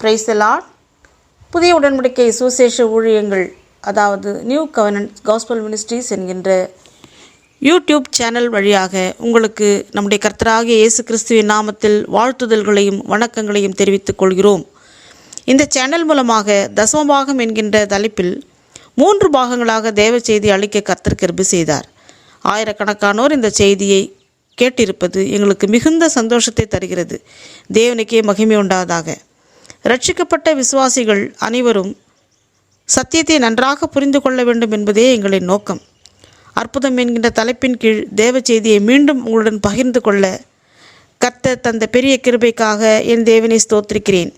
Praise the Lord. புதிய உடன்படிக்கை சுவிசேஷ ஊழியங்கள், அதாவது நியூ கவெனன்ட் காஸ்பல் மினிஸ்ட்ரீஸ் என்கின்ற யூடியூப் சேனல் வழியாக உங்களுக்கு நம்முடைய கர்த்தராகிய இயேசு கிறிஸ்துவின் நாமத்தில் வாழ்த்துதல்களையும் வணக்கங்களையும் தெரிவித்துக் கொள்கிறோம். இந்த சேனல் மூலமாக தசமபாகம் என்கின்ற தலைப்பில் 3 பாகங்களாக தேவ செய்தி அளிக்க கர்த்தர் கிருபை செய்தார். ஆயிரக்கணக்கானோர் இந்த செய்தியை கேட்டிருப்பது எங்களுக்கு மிகுந்த சந்தோஷத்தை தருகிறது. தேவனுக்கே மகிமை உண்டாவதாக. ரட்சிக்கப்பட்ட விசுவாசிகள் அனைவரும் சத்தியத்தை நன்றாக புரிந்து கொள்ள வேண்டும் என்பதே எங்களின் நோக்கம். அற்புதம் என்கின்ற தலைப்பின் கீழ் தேவ செய்தியை மீண்டும் உங்களுடன் பகிர்ந்து கொள்ள கர்த்தர் தந்த பெரிய கிருபைக்காக என் தேவனை ஸ்தோத்திரிக்கிறேன்.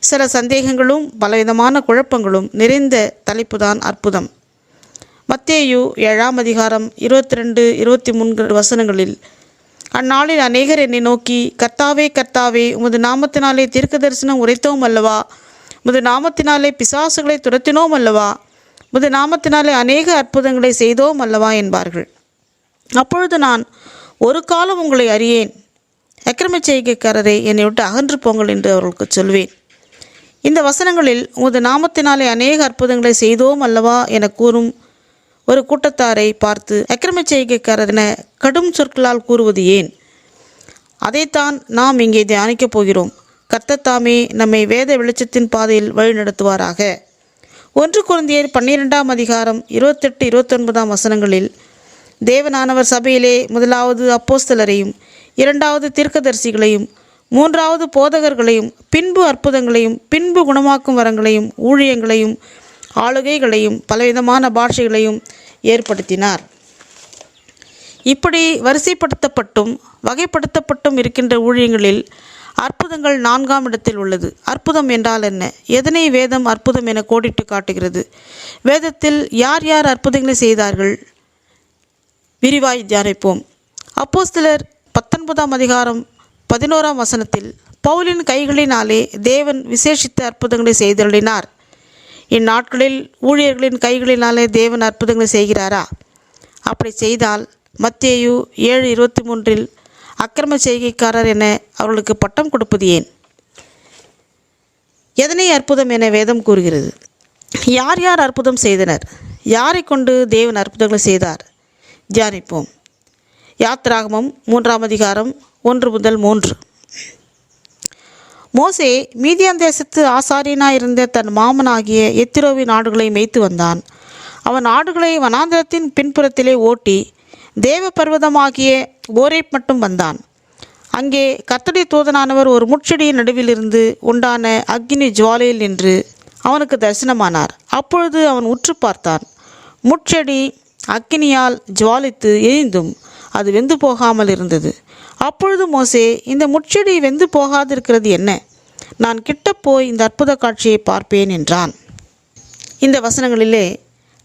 சில சந்தேகங்களும் பலவிதமான குழப்பங்களும் நிறைந்த தலைப்புதான் அற்புதம். மத்தேயு 7ஆம் அதிகாரம் 22-23 வசனங்களில், அந்நாளில் அநேகர் என்னை நோக்கி, கர்த்தாவே கர்த்தாவே, உமது நாமத்தினாலே தீர்க்க தரிசனம் உரைத்தோம் அல்லவா? உமது நாமத்தினாலே பிசாசுகளை துரத்தினோம் அல்லவா? உமது நாமத்தினாலே அநேக அற்புதங்களை செய்தோம் அல்லவா என்பார்கள். அப்பொழுது நான், ஒரு காலம் உங்களை அறியேன், அக்கிரம செய்கைக்காரரை, என்னை விட்டு அகன்று போங்கள் என்று அவர்களுக்கு சொல்வேன். இந்த வசனங்களில் உமது நாமத்தினாலே அநேக அற்புதங்களை செய்தோம் அல்லவா என கூறும் ஒரு கூட்டத்தாரை பார்த்து அக்கிரம செய்கைக்காரர் என கடும் சொற்களால் கூறுவது ஏன்? அதைத்தான் நாம் இங்கே தியானிக்கப் போகிறோம். கர்த்தர் தாமே நம்மை வேத வெளிச்சத்தின் பாதையில் வழிநடத்துவாராக. 1 கொரிந்தியர் 12ஆம் அதிகாரம் 28-29 வசனங்களில், தேவனானவர் சபையிலே முதலாவது அப்போஸ்தலரையும், 2வது தீர்க்கதரிசிகளையும், 3வது போதகர்களையும், பின்பு அற்புதங்களையும், பின்பு குணமாக்கும் வரங்களையும், ஊழியங்களையும், ஆளுகைகளையும், பலவிதமான பாஷைகளையும் ஏற்படுத்தினார். இப்படி வரிசைப்படுத்தப்பட்டும் வகைப்படுத்தப்பட்டும் இருக்கின்ற ஊழியங்களில் அற்புதங்கள் 4ஆம் இடத்தில் உள்ளது. அற்புதம் என்றால் என்ன? எதனை வேதம் அற்புதம் என கோடிட்டு காட்டுகிறது? வேதத்தில் யார் யார் அற்புதங்களை செய்தார்கள்? விரிவாய் தியானிப்போம். அப்போஸ்தலர் 19ஆம் அதிகாரம் 11ஆம் வசனத்தில், பவுலின் கைகளினாலே தேவன் விசேஷித்த அற்புதங்களை செய்தருளினார். இந்நாட்களில் ஊழியர்களின் கைகளினாலே தேவன் அற்புதங்களை செய்கிறாரா? அப்படி செய்தால் மத்தேயு 7:23 அக்கிரம செய்கைக்காரர் என அவர்களுக்கு பட்டம் கொடுப்பது ஏன்? எதனை அற்புதம் என வேதம் கூறுகிறது? யார் யார் அற்புதம் செய்தனர்? யாரை கொண்டு தேவன் அற்புதங்களை செய்தார்? தியானிப்போம். யாத்திராகமம் 3ஆம் அதிகாரம் 1-3. மோசே மீதியான் தேசத்து ஆசாரியனாயிருந்த தன் மாமனாகிய எத்திரோவின் ஆடுகளை மேய்த்து வந்தான். அவன் ஆடுகளை வனாந்தரத்தின் பின்புறத்திலே ஓட்டி தேவ பர்வதமாகிய ஓரேப் மட்டும் வந்தான். அங்கே கர்த்தருடைய தூதனானவர் ஒரு முட்செடியின் நடுவிலிருந்து உண்டான அக்கினி ஜுவாலையில் நின்று அவனுக்கு தரிசனமானார். அப்பொழுது அவன் உற்று பார்த்தான். முட்செடி அக்கினியால் ஜுவாலித்து எரிந்தும் அது வெந்து போகாமல் இருந்தது. அப்பொழுது மோசே, இந்த முட்செடி வெந்து போகாதிருக்கிறது என்ன? நான் கிட்ட போய் இந்த அற்புத காட்சியை பார்ப்பேன் என்றான். இந்த வசனங்களிலே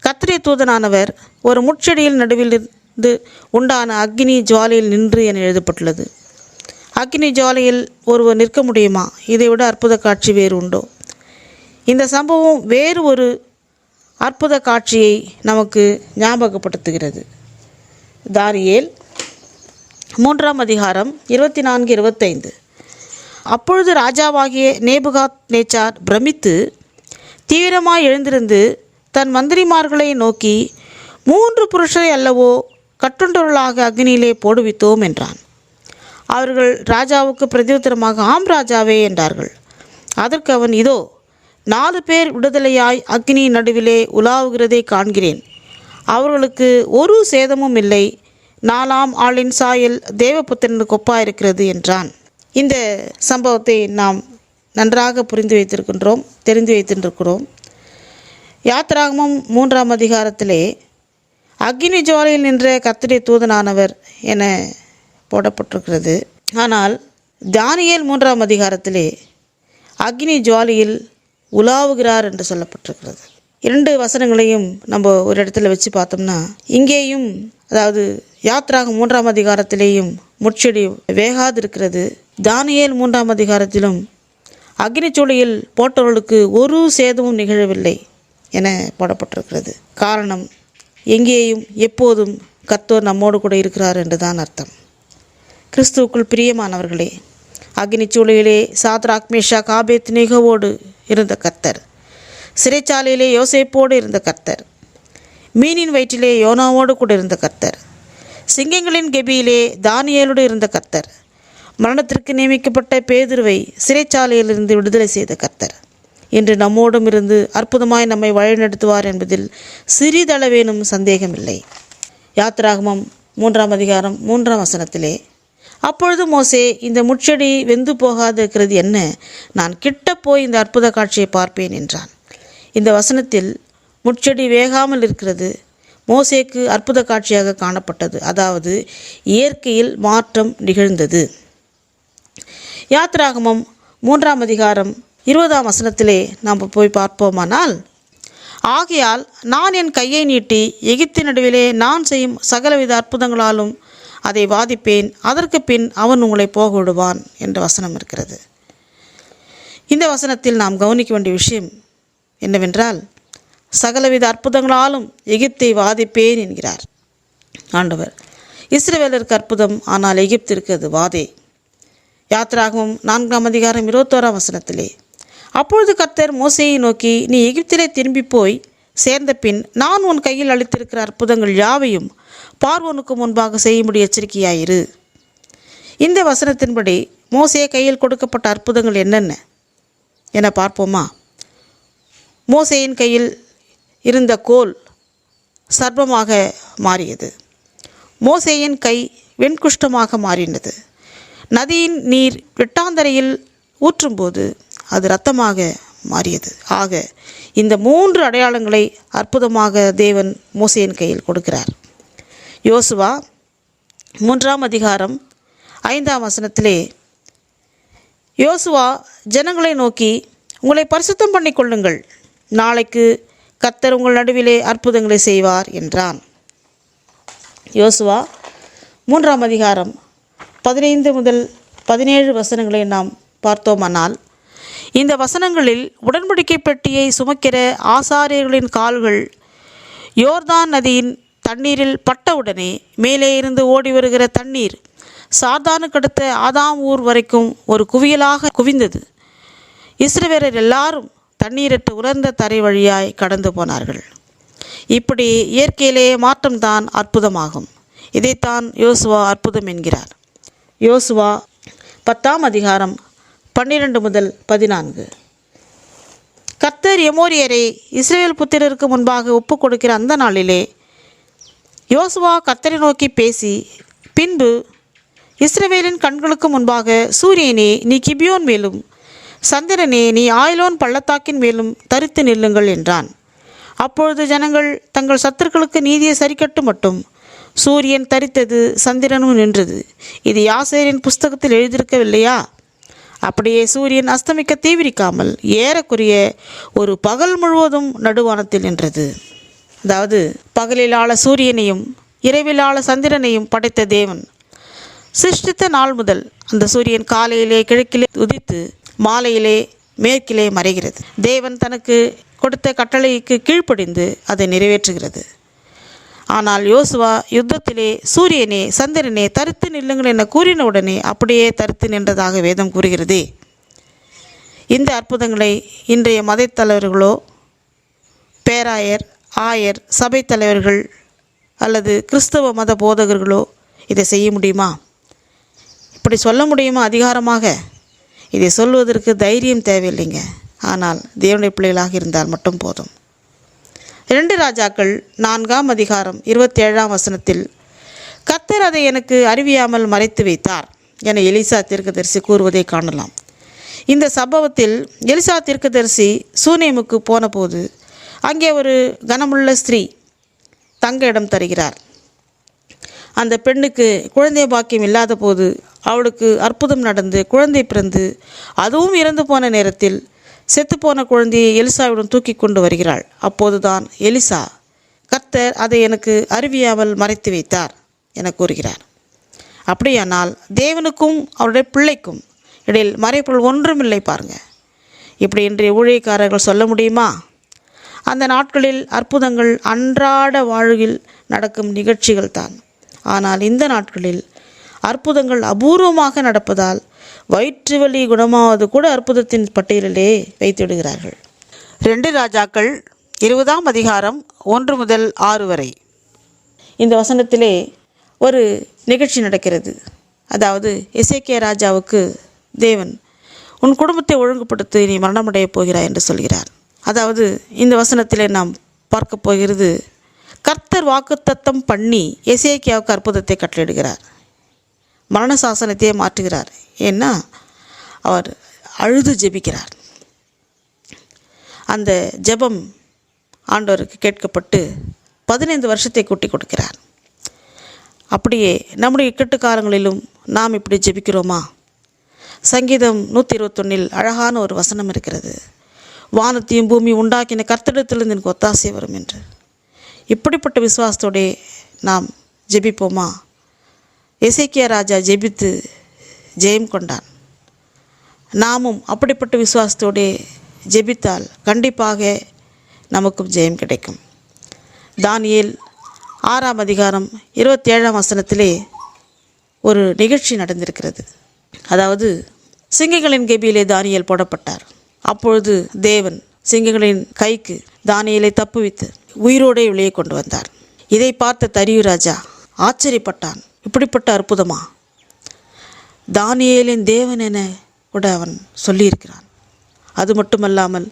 கர்த்தருடைய தூதனானவர் ஒரு முட்செடியில் நடுவிலிருந்து உண்டான அக்கினி ஜுவாலையில் நின்று என எழுதப்பட்டுள்ளது. அக்கினி ஜுவாலையில் ஒருவர் நிற்க முடியுமா? இதைவிட அற்புத காட்சி வேறு உண்டோ? இந்த சம்பவம் வேறு ஒரு அற்புத காட்சியை நமக்கு ஞாபகப்படுத்துகிறது. தானியேல் 3ஆம் அதிகாரம் 24-25. அப்பொழுது ராஜாவாகிய நேபுகாத் நேச்சார் பிரமித்து தீவிரமாய் எழுந்திருந்து தன் மந்திரிமார்களை நோக்கி, 3 புருஷரை அல்லவோ கட்டுண்டவர்களாக அக்னியிலே போடுவித்தோம் என்றான். அவர்கள் ராஜாவுக்கு பிரதியுத்தரமாக, ஆம் ராஜாவே என்றார்கள். அதற்கு அவன், இதோ 4 பேர் விடுதலையாய் அக்னி நடுவிலே உலாவுகிறதை காண்கிறேன். அவர்களுக்கு ஒரு சேதமும் இல்லை. 4ஆம் ஆளின் சாயல் தேவபுத்திரனுக்கு ஒப்பாயிருக்கிறது என்றான். இந்த சம்பவத்தை நாம் நன்றாக புரிந்து வைத்திருக்கின்றோம், தெரிந்து வைத்திருக்கிறோம். யாத்திராகமம் 3ஆம் அதிகாரத்திலே அக்கினி ஜுவாலையில் நின்ற கர்த்தருடைய தூதனானவர் என போடப்பட்டிருக்கிறது. ஆனால் தானியேல் 3ஆம் அதிகாரத்திலே அக்கினி ஜுவாலையில் உலாவுகிறார் என்று சொல்லப்பட்டிருக்கிறது. 2 வசனங்களையும் நம்ம ஒரு இடத்துல வச்சு பார்த்தோம்னா, இங்கேயும் அதாவது யாத்திராகம் 3ஆம் அதிகாரத்திலேயும் முட்செடி வேகாதிருக்கிறது. தானியேல் 3ஆம் அதிகாரத்திலும் அக்னிச்சூளையில் போட்டவர்களுக்கு ஒரு சேதமும் நிகழவில்லை என போடப்பட்டிருக்கிறது. காரணம், எங்கேயும் எப்போதும் கர்த்தர் நம்மோடு கூட இருக்கிறார் என்றுதான் அர்த்தம். கிறிஸ்துவுக்குள் பிரியமானவர்களே, அக்னிச்சூளையிலே சாத்ராக் மேஷாக் ஆபேத்நேகோவோடு இருந்த கர்த்தர், சிறைச்சாலையிலே யோசேப்போடு இருந்த கர்த்தர், மீனின் வயிற்றிலே யோனாவோடு கூட இருந்த கர்த்தர், சிங்கங்களின் கெபியிலே தானியேலோடு இருந்த கர்த்தர், மரணத்திற்கு நியமிக்கப்பட்ட பேதுருவை சிறைச்சாலையிலிருந்து விடுதலை செய்த கர்த்தர் இன்று நம்மோடும் இருந்து அற்புதமாய் நம்மை வழிநடத்துவார் என்பதில் சிறிதளவேனும் சந்தேகமில்லை. யாத்திராகமம் 3ஆம் அதிகாரம் 3ஆம் வசனத்திலே, அப்பொழுது மோசே, இந்த முட்செடி வெந்து போகாது இருக்கிறது என்ன? நான் கிட்ட போய் இந்த அற்புத காட்சியை பார்ப்பேன் என்றான். இந்த வசனத்தில் முட்செடி வேகாமல் இருக்கிறது மோசேக்கு அற்புத காட்சியாக காணப்பட்டது. அதாவது இயற்கையில் மாற்றம் நிகழ்ந்தது. யாத்திராகமம் 3ஆம் அதிகாரம் 20ஆம் வசனத்திலே நாம் போய் பார்ப்போமானால், ஆகையால் நான் என் கையை நீட்டி எகிப்தின் நடுவிலே நான் செய்யும் சகலவித அற்புதங்களாலும் அதை வாதிப்பேன், அதற்கு பின் அவன் உங்களை போக விடுவான் என்ற வசனம் இருக்கிறது. இந்த வசனத்தில் நாம் கவனிக்க வேண்டிய விஷயம் என்னவென்றால், சகலவித அற்புதங்களாலும் எகிப்தை வாதிப்பேன் என்கிறார் ஆண்டவர். இஸ்ரவேலருக்கு அற்புதம், ஆனால் எகிப்திற்கு அது வாதே. யாத்திராகமம் 4ஆம் அதிகாரம் 21ஆம் வசனத்திலே, அப்பொழுது கர்த்தர் மோசேயை நோக்கி, நீ எகிப்திலே திரும்பி போய் சேர்ந்த பின் நான் உன் கையில் அளித்திருக்கிற அற்புதங்கள் யாவையும் பார்வோனுக்கு முன்பாக செய்யும்படி எச்சரிக்கையாயிரு. இந்த வசனத்தின்படி மோசே கையில் கொடுக்கப்பட்ட அற்புதங்கள் என்னென்ன என பார்ப்போமா? மோசேயின் கையில் இருந்த கோல் சர்ப்பமாக மாறியது. மோசேயின் கை வெண்குஷ்டமாக மாறினது. நதியின் நீர் வெட்டாந்தரையில் ஊற்றும்போது அது இரத்தமாக மாறியது. ஆக இந்த 3 அடையாளங்களை அற்புதமாக தேவன் மோசேயின் கையில் கொடுக்கிறார். யோசுவா 3ஆம் அதிகாரம் 5ஆம் வசனத்திலே, யோசுவா ஜனங்களை நோக்கி, உங்களை பரிசுத்தம் பண்ணி கொள்ளுங்கள், நாளைக்கு கர்த்தர் உங்கள் நடுவிலே அற்புதங்களை செய்வார் என்றான். யோசுவா 3ஆம் அதிகாரம் 15 முதல் 17 வசனங்களை நாம் பார்த்தோமானால், இந்த வசனங்களில் உடன்படிக்கை பெட்டியை சுமக்கிற ஆசாரியர்களின் கால்கள் யோர்தான் நதியின் தண்ணீரில் பட்டவுடனே மேலே இருந்து ஓடி வருகிற தண்ணீர் சார்தானுக்கு அடுத்த ஆதாம் ஊர் வரைக்கும் ஒரு குவியலாக குவிந்தது. இஸ்ரவேலர் எல்லாரும் தண்ணீரற்ற உலர்ந்த தரை வழியாய் கடந்து போனார்கள். இப்படி இயற்கையிலே மாற்றம்தான் அற்புதமாகும். இதைத்தான் யோசுவா அற்புதம் என்கிறார். யோசுவா 10ஆம் அதிகாரம் 12 முதல் 14. கர்த்தர் எமோரியரை இஸ்ரவேல் புத்திரருக்கு முன்பாக ஒப்பு கொடுக்கிற அந்த நாளிலே யோசுவா கர்த்தரை நோக்கி பேசி, பின்பு இஸ்ரவேலின் கண்களுக்கு முன்பாக, சூரியனே நீ கிபியோன் மேலும், சந்திரனே நீ ஆயிலோன் பள்ளத்தாக்கின் மேலும் தரித்து நில்லுங்கள் என்றான். அப்பொழுது ஜனங்கள் தங்கள் சத்துருக்களுக்கு நீதியை சரிக்கட்டு மட்டும் சூரியன் தரித்தது, சந்திரனும் நின்றது. இது யாசேரின் புஸ்தகத்தில் எழுதியிருக்கவில்லையா? அப்படியே சூரியன் அஸ்தமிக்க தீவிரிக்காமல் ஏறக்குறைய ஒரு பகல் முழுவதும் நடுவானத்தில் நின்றது. அதாவது பகலில் ஆள சூரியனையும் இரவில் ஆள சந்திரனையும் படைத்த தேவன் சிருஷ்டித்த நாள் முதல் அந்த சூரியன் காலையிலே கிழக்கிலே உதித்து மாலையிலே மேற்கிலே மறைகிறது. தேவன் தனக்கு கொடுத்த கட்டளைக்கு கீழ்ப்படிந்து அதை நிறைவேற்றுகிறது. ஆனால் யோசுவா யுத்தத்திலே சூரியனே சந்திரனே தரித்து நில்லுங்கள் என கூறின உடனே அப்படியே தரித்து நின்றதாக வேதம் கூறுகிறதே. இந்த அற்புதங்களை இன்றைய மதத் தலைவர்களோ, பேராயர், ஆயர், சபை தலைவர்கள் அல்லது கிறிஸ்தவ மத போதகர்களோ இதை செய்ய முடியுமா? இப்படி சொல்ல முடியுமா அதிகாரமாக? இதை சொல்வதற்கு தைரியம் தேவையில்லைங்க. ஆனால் தேவனுடைய பிள்ளைகளாக இருந்தால் மட்டும் போதும். 2 ராஜாக்கள் 4ஆம் அதிகாரம் 27ஆம் வசனத்தில், கர்த்தர் அதை எனக்கு அறிவியாமல் மறைத்து வைத்தார் என எலிசா தீர்க்கதரிசி கூறுவதை காணலாம். இந்த சம்பவத்தில் எலிசா தீர்க்கதரிசி சூனேமுக்கு போன போது அங்கே ஒரு கனமுள்ள ஸ்திரீ தங்க இடம் தருகிறார். அந்த பெண்ணுக்கு குழந்தை பாக்கியம் இல்லாத போது அவளுக்கு அற்புதம் நடந்து குழந்தை பிறந்து, அதுவும் இறந்து போன நேரத்தில் செத்துப்போன குழந்தையை எலிசாவிடம் தூக்கி கொண்டு வருகிறாள். அப்போதுதான் எலிசா, கர்த்தர் அதை எனக்கு அறிவியாமல் மறைத்து வைத்தார் என கூறுகிறார். அப்படியானால் தேவனுக்கும் அவருடைய பிள்ளைக்கும் இடையில் மறைப்பொருள் ஒன்றுமில்லை பாருங்க. இப்படி இன்றைய ஊழியக்காரர்கள் சொல்ல முடியுமா? அந்த நாட்களில் அற்புதங்கள் அன்றாட வாழ்வில் நடக்கும் நிகழ்ச்சிகள் தான். ஆனால் இந்த நாட்களில் அற்புதங்கள் அபூர்வமாக நடப்பதால் வயிற்று வலி குணமாவது கூட அற்புதத்தின் பட்டியலிலே வைத்துவிடுகிறார்கள். 2 ராஜாக்கள் 20ஆம் அதிகாரம் 1 முதல் 6 வரை. இந்த வசனத்திலே ஒரு நிகழ்ச்சி நடக்கிறது. அதாவது எசேக்கியா ராஜாவுக்கு தேவன், உன் குடும்பத்தை ஒழுங்குபடுத்தி நீ மரணமடையப் போகிறாய் என்று சொல்கிறார். அதாவது இந்த வசனத்திலே நாம் பார்க்க போகிறது, கர்த்தர் வாக்குத்தத்தம் பண்ணி எசேக்கியாவுக்கு அற்புதத்தை கட்டளையிடுகிறார். மரண சாசனத்தையே மாற்றுகிறார். ஏன்னா அவர் அழுது ஜெபிக்கிறார். அந்த ஜெபம் ஆண்டவருக்கு கேட்கப்பட்டு 15 வருஷத்தை கூட்டி கொடுக்கிறார். அப்படியே நம்முடைய இக்கட்டு காலங்களிலும் நாம் இப்படி ஜெபிக்கிறோமா? சங்கீதம் 121 அழகான ஒரு வசனம் இருக்கிறது. வானத்தையும் பூமி உண்டாக்கின கர்த்தரிடத்திலிருந்து எனக்கு ஒத்தாசை வரும் என்று. இப்படிப்பட்ட விசுவாசத்தோடே நாம் ஜெபிப்போமா? எசேக்கியா ராஜா ஜெபித்து ஜெயம் கொண்டான். நாமும் அப்படிப்பட்ட விசுவாசத்தோடே ஜெபித்தால் கண்டிப்பாக நமக்கும் ஜெயம் கிடைக்கும். தானியேல் 6ஆம் அதிகாரம் 27ஆம் வசனத்திலே ஒரு நிகழ்ச்சி நடந்திருக்கிறது. அதாவது சிங்கங்களின் கெபியிலே தானியேல் போடப்பட்டார். அப்பொழுது தேவன் சிங்கங்களின் கைக்கு தானியேலை தப்புவித்து உயிரோடே வெளியே கொண்டு வந்தார். இதை பார்த்த தரியு ராஜா ஆச்சரியப்பட்டான். இப்படிப்பட்ட அற்புதமா? தானியேலின் தேவன் என கூட அவன் சொல்லியிருக்கிறான். அது மட்டுமல்லாமல்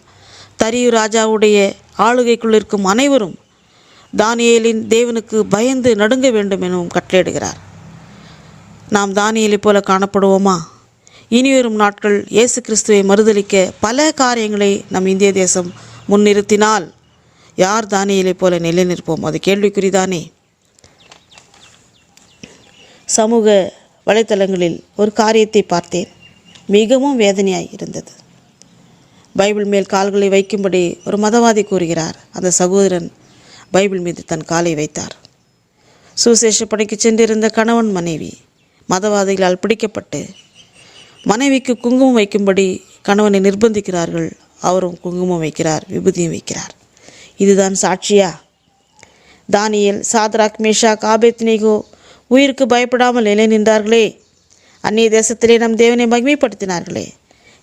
தரியு ராஜாவுடைய ஆளுகைக்குள் இருக்கும் அனைவரும் தானியேலின் தேவனுக்கு பயந்து நடுங்க வேண்டும் எனவும் கட்டளையிடுகிறார். நாம் தானியேலை போல காணப்படுவோமா? இனிவரும் நாட்கள் இயேசு கிறிஸ்துவை மறுதலிக்க பல காரியங்களை நம் இந்திய தேசம் முன்னிறுத்தினால் யார் தானியேலை போல நிலை நிற்போம்? அது கேள்விக்குறிதானே. சமூக வலைத்தளங்களில் ஒரு காரியத்தை பார்த்தேன். மிகவும் வேதனையாய் இருந்தது. பைபிள் மேல் கால்களை வைக்கும்படி ஒரு மதவாதி கூறுகிறார். அந்த சகோதரன் பைபிள் மீது தன் காலை வைத்தார். சுசேஷ பணிக்கு சென்றிருந்த கணவன் மனைவி மதவாதிகளால் பிடிக்கப்பட்டு மனைவிக்கு குங்குமம் வைக்கும்படி கணவனை நிர்பந்திக்கிறார்கள். அவரும் குங்குமம் வைக்கிறார், விபூதியும் வைக்கிறார். இதுதான் சாட்சியா? தானியேல், சாத்ராக், மேஷாக், ஆபேத்நேகோ உயிருக்கு பயப்படாமல் நிலை நின்றார்களே. அந்நிய தேசத்திலே நம் தேவனை மகிமைப்படுத்தினார்களே.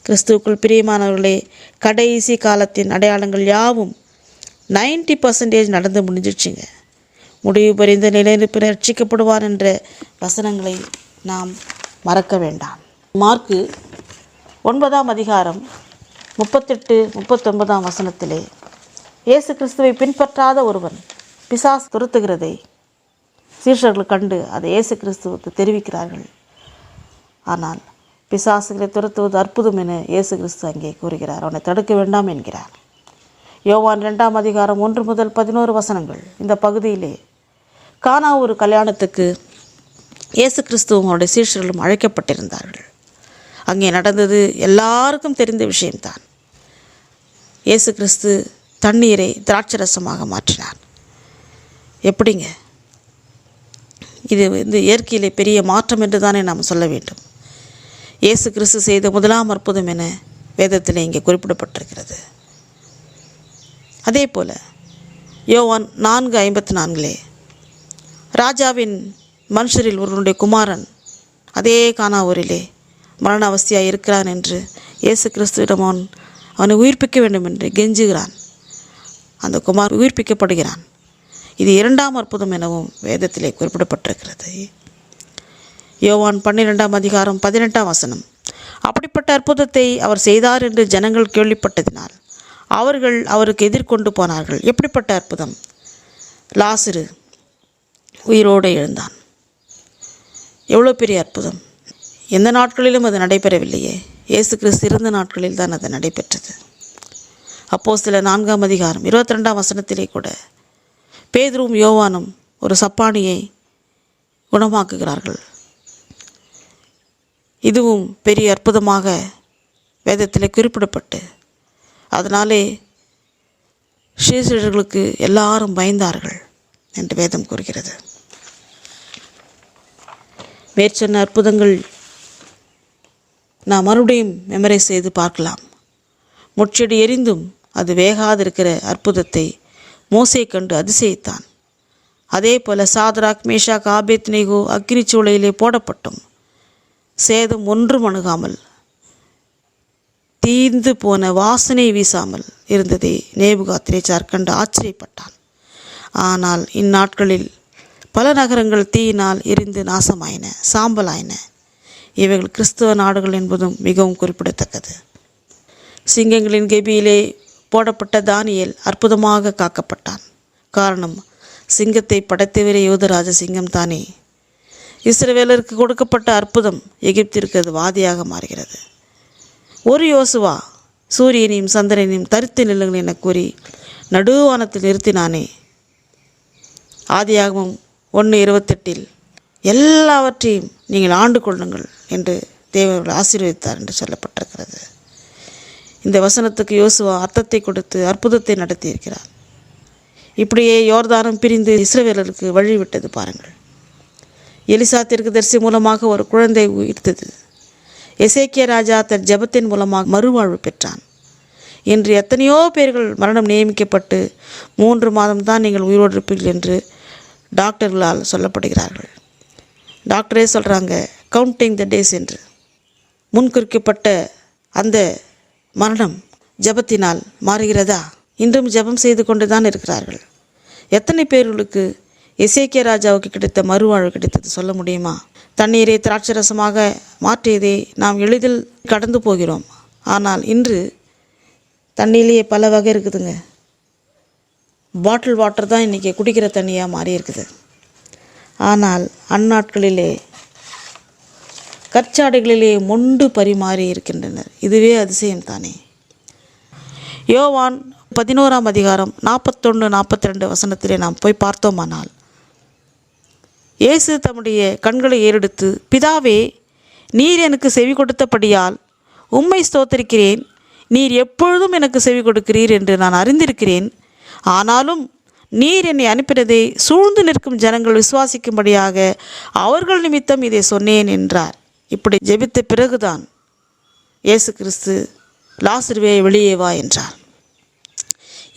கிறிஸ்துவுக்குள் பிரியமானவர்களே, கடைசி காலத்தின் அடையாளங்கள் யாவும் 90% நடந்து முடிஞ்சிடுச்சுங்க. முடிவு பறிந்த நிலைநிற்பு ரட்சிக்கப்படுவான் என்ற வசனங்களை நாம் மறக்க வேண்டாம். மார்க்கு 9ஆம் அதிகாரம் 38-39 வசனத்திலே இயேசு கிறிஸ்துவை பின்பற்றாத ஒருவன் பிசாசு துரத்துகிறதை சீஷர்கள் கண்டு அதை இயேசு கிறிஸ்துவுக்கு தெரிவிக்கிறார்கள். ஆனால் பிசாசுகளை துரத்துவது அற்புதம் என இயேசு கிறிஸ்து அங்கே கூறுகிறார். அவனை தடுக்க வேண்டாம் என்கிறார். யோவான் 2ஆம் அதிகாரம் 1 முதல் 11 வசனங்கள். இந்த பகுதியிலே கானா ஒரு கல்யாணத்துக்கு இயேசு கிறிஸ்துவும் அவருடைய சீஷர்களும் அழைக்கப்பட்டிருந்தார்கள். அங்கே நடந்தது எல்லாருக்கும் தெரிந்த விஷயம்தான். இயேசு கிறிஸ்து தண்ணீரை திராட்சரசமாக மாற்றினார். எப்படிங்க? இது இயற்கையிலே பெரிய மாற்றம் என்று தானே நாம் சொல்ல வேண்டும். இயேசு கிறிஸ்து செய்த முதலாம் அற்புதம் என வேதத்தில் இங்கே குறிப்பிடப்பட்டிருக்கிறது. அதே போல் யோவான் 4:54 ராஜாவின் மனுஷரில் ஒருவனுடைய குமாரன் அதே கானா ஊரிலே மரண அவஸ்தையாக இருக்கிறான் என்று இயேசு கிறிஸ்துவிடம் அவனை உயிர்ப்பிக்க வேண்டும் என்று கெஞ்சுகிறான். அந்த குமார் உயிர்ப்பிக்கப்படுகிறான். இது 2ஆம் அற்புதம் எனவும் வேதத்திலே குறிப்பிடப்பட்டிருக்கிறது. யோவான் 12ஆம் அதிகாரம் 18ஆம் வசனம். அப்படிப்பட்ட அற்புதத்தை அவர் செய்தார் என்று ஜனங்கள் கேள்விப்பட்டதினால் அவர்கள் அவருக்கு எதிர்கொண்டு போனார்கள். எப்படிப்பட்ட அற்புதம்? லாசரு உயிரோடு எழுந்தான். எவ்வளோ பெரிய அற்புதம்! எந்த நாட்களிலும் அது நடைபெறவில்லையே. இயேசு கிறிஸ்து இருந்த நாட்களில் தான் அது நடைபெற்றது. அப்போஸ்தலர் 4ஆம் அதிகாரம் 22ஆம் வசனத்திலே கூட பேதுருவும் யோவானும் ஒரு சப்பானியை குணமாக்குகிறார்கள். இதுவும் பெரிய அற்புதமாக வேதத்தில் குறிப்பிடப்பட்டு அதனாலே சீஷர்களுக்கு எல்லாரும் பயந்தார்கள் என்று வேதம் கூறுகிறது. மேற்சொன்ன அற்புதங்கள் நாம் மறுபடியும் மெமரைஸ் செய்து பார்க்கலாம். முட்செடி எரிந்தும் அது வேகாதிருக்கிற அற்புதத்தை மோசே கண்டு அதிசயித்தான். அதே போல் சாத்ராக், மேஷாக், ஆபேத்நேகோ அக்கினி சூளையிலே போடப்பட்டும் சேதம் ஒன்றும் அணுகாமல் தீர்ந்து போன வாசனை வீசாமல் இருந்ததை நேபுகாத்நேச்சார் கண்டு ஆச்சரியப்பட்டான். ஆனால் இந்நாட்களில் பல நகரங்கள் தீயினால் எரிந்து நாசமாயின, சாம்பலாயின. இவைகள் கிறிஸ்தவ நாடுகள் என்பதும் மிகவும் குறிப்பிடத்தக்கது. சிங்கங்களின் கெபியிலே போடப்பட்ட தானியேல் அற்புதமாக காக்கப்பட்டான். காரணம், சிங்கத்தை படைத்தவரே யூதராஜ சிங்கம் தானே. இஸ்ரவேலருக்கு கொடுக்கப்பட்ட அற்புதம் எகிப்திற்கு அது வாதியாக மாறுகிறது. ஒரு யோசுவா சூரியனையும் சந்திரனையும் தரித்து நில்லுங்கள் என கூறி நடுவானத்தில் நிறுத்தினானே. ஆதியாகமம் 1:28 எல்லாவற்றையும் நீங்கள் ஆண்டு கொள்ளுங்கள் என்று தேவர்கள் ஆசீர்வதித்தார் என்று சொல்லப்பட்டிருக்கிறது. இந்த வசனத்துக்கு யோசுவா அர்த்தத்தை கொடுத்து அற்புதத்தை நடத்தியிருக்கிறார். இப்படியே யோர்தானம் பிரிந்து இஸ்ரவேலருக்கு வழிவிட்டது பாருங்கள். எலிசா தீர்க்கதரிசி மூலமாக ஒரு குழந்தை உயிர்த்தது. எசேக்கியா ராஜா தன் ஜெபத்தின் மூலமாக மறுவாழ்வு பெற்றான். இன்று எத்தனையோ பேர்கள் மரணம் நியமிக்கப்பட்டு 3 மாதம்தான் நீங்கள் உயிரோடு இருப்பீர்கள் என்று டாக்டர்களால் சொல்லப்படுகிறார்கள். டாக்டரே சொல்கிறாங்க கவுண்டிங் த டேஸ் என்று. முன்குறிக்கப்பட்ட அந்த மரணம் ஜெபத்தினால் மாறுகிறதா? இன்றும் ஜெபம் செய்து கொண்டு தான் இருக்கிறார்கள். எத்தனை பேர்களுக்கு எசேக்கியா ராஜாவுக்கு கிடைத்த மறுவாழ்வு கிடைத்தது சொல்ல முடியுமா? தண்ணீரை திராட்சரசமாக மாற்றியதை நாம் எளிதில் கடந்து போகிறோம். ஆனால் இன்று தண்ணியிலேயே பல வகை இருக்குதுங்க. பாட்டில் வாட்டர் தான் இன்றைக்கி குடிக்கிற தண்ணியாக மாறி இருக்குது. ஆனால் அந்நாட்களிலே கற்சாடைகளிலே மொண்டு பரிமாறி இருக்கின்றனர். இதுவே அதிசயம் தானே. யோவான் 11 41-42 வசனத்திலே நாம் போய் பார்த்தோமானால், இயேசு தம்முடைய கண்களை ஏறெடுத்து, பிதாவே, நீர் எனக்கு செவி கொடுத்தபடியால் உம்மை ஸ்தோத்திரிக்கிறேன். நீர் எப்பொழுதும் எனக்கு செவி கொடுக்கிறீர் என்று நான் அறிந்திருக்கிறேன். ஆனாலும் நீர் என்னை அனுப்பினதை சூழ்ந்து நிற்கும் ஜனங்கள் விசுவாசிக்கும்படியாக அவர்கள் நிமித்தம் இதை சொன்னேன் என்றார். இப்படி ஜெபித்த பிறகுதான் இயேசு கிறிஸ்து லாசருவே வெளியே வா என்றார்.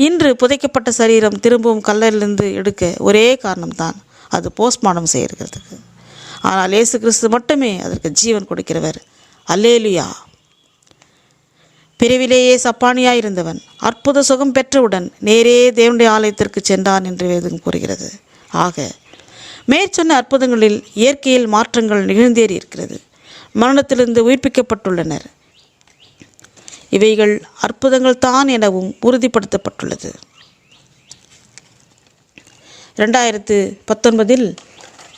இன்று புதைக்கப்பட்ட சரீரம் திரும்பவும் கல்லறையிலிருந்து எடுக்க ஒரே காரணம்தான், அது போஸ்ட்மார்ட்டம் செய்கிறதுக்கு. ஆனால் இயேசு கிறிஸ்து மட்டுமே அதற்கு ஜீவன் கொடுக்கிறவர். அல்லேலுயா. பிறவிலேயே சப்பானியாய் இருந்தவன் அற்புத சுகம் பெற்றவுடன் நேரே தேவனுடைய ஆலயத்திற்கு சென்றான் என்று வேதம் கூறுகிறது. ஆக மேற்சொன்ன அற்புதங்களில் இயற்கையில் மாற்றங்கள் நிகழ்ந்தேறி இருக்கிறது. மரணத்திலிருந்து உயிர்ப்பிக்கப்பட்டுள்ளனர். இவைகள் அற்புதங்கள் தான் எனவும் உறுதிப்படுத்தப்பட்டுள்ளது. 2019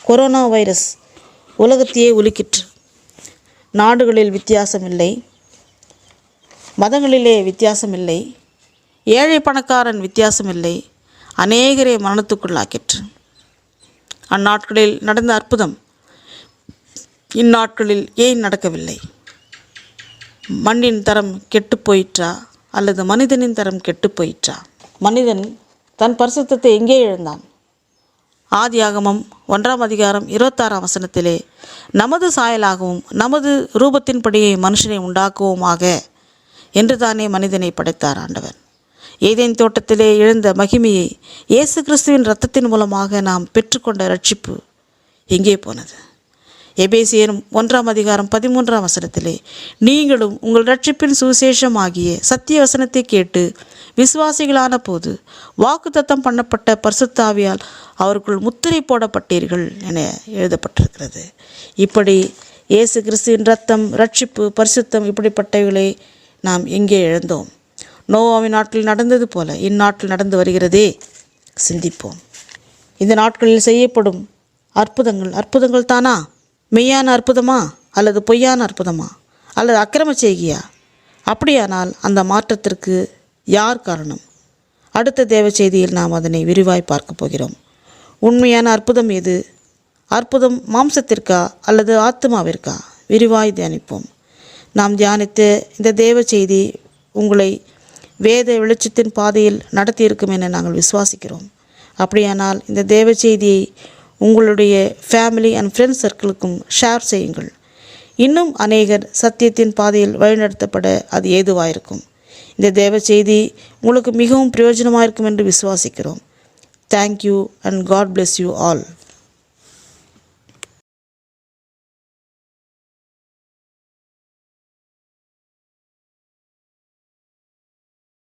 கொரோனா வைரஸ் உலகத்தையே உலுக்கிற்று. நாடுகளில் வித்தியாசமில்லை, மதங்களிலே வித்தியாசமில்லை, ஏழை பணக்காரன் வித்தியாசமில்லை, அநேகரை மரணத்துக்குள்ளாக்கிற்று. அந்நாட்களில் நடந்த அற்புதம் இந்நாட்களில் ஏன் நடக்கவில்லை? மண்ணின் தரம் கெட்டு போயிற்றா அல்லது மனிதனின் தரம் கெட்டு போயிற்றா? மனிதன் தன் பரிசுத்தத்தை எங்கே இழந்தான்? ஆதியாகமம் 1:26 வசனத்திலே, நமது சாயலாகவும் நமது ரூபத்தின்படியே மனுஷனை உண்டாக்குவோமாக என்று தானே மனிதனை படைத்தார் ஆண்டவர். ஏதேன் தோட்டத்திலே இழந்த மகிமையை இயேசு கிறிஸ்துவின் இரத்தத்தின் மூலமாக நாம் பெற்றுக்கொண்ட ரட்சிப்பு எங்கே போனது? எபேசியர் 1:13 வசனத்திலே, நீங்களும் உங்கள் ரட்சிப்பின் சுவிசேஷமாகிய சத்திய வசனத்தை கேட்டு விசுவாசிகளான போது வாக்குத்தத்தம் பண்ணப்பட்ட பரிசுத்த ஆவியால் அவருக்குள் முத்திரை போடப்பட்டீர்கள் என எழுதப்பட்டிருக்கிறது. இப்படி இயேசு கிறிஸ்துவின் இரத்தம், ரட்சிப்பு, பரிசுத்தம் இப்படிப்பட்டவைகளை நாம் எங்கே இழந்தோம்? நோவாவின் நாட்களில் நடந்தது போல இந்நாட்டில் நடந்து வருகிறதே. சிந்திப்போம். இந்த நாட்களில் செய்யப்படும் அற்புதங்கள் தானா? மெய்யான அற்புதமா அல்லது பொய்யான அற்புதமா அல்லது அக்கிரம செய்கையா? அப்படியானால் அந்த மாற்றத்திற்கு யார் காரணம்? அடுத்த தேவ செய்தியில் நாம் அதனை விரிவாய் பார்க்க போகிறோம். உண்மையான அற்புதம் எது? அற்புதம் மாம்சத்திற்கா அல்லது ஆத்மாவிற்கா? விரிவாய் தியானிப்போம். நாம் தியானித்த இந்த தேவ செய்தி உங்களை வேத வெளிச்சத்தின் பாதையில் நடத்தியிருக்கும் என நாங்கள் விசுவாசிக்கிறோம். அப்படியானால் இந்த தேவ செய்தியை உங்களுடைய ஃபேமிலி அண்ட் ஃப்ரெண்ட்ஸ் சர்க்கிளுக்கும் ஷேர் செய்யுங்கள். இன்னும் அநேகர் சத்தியத்தின் பாதையில் வழிநடத்தப்பட அது ஏதுவாயிருக்கும். இந்த தேவ செய்தி உங்களுக்கு மிகவும் பிரயோஜனமாக இருக்கும் என்று விசுவாசிக்கிறோம். Thank you and God bless you all.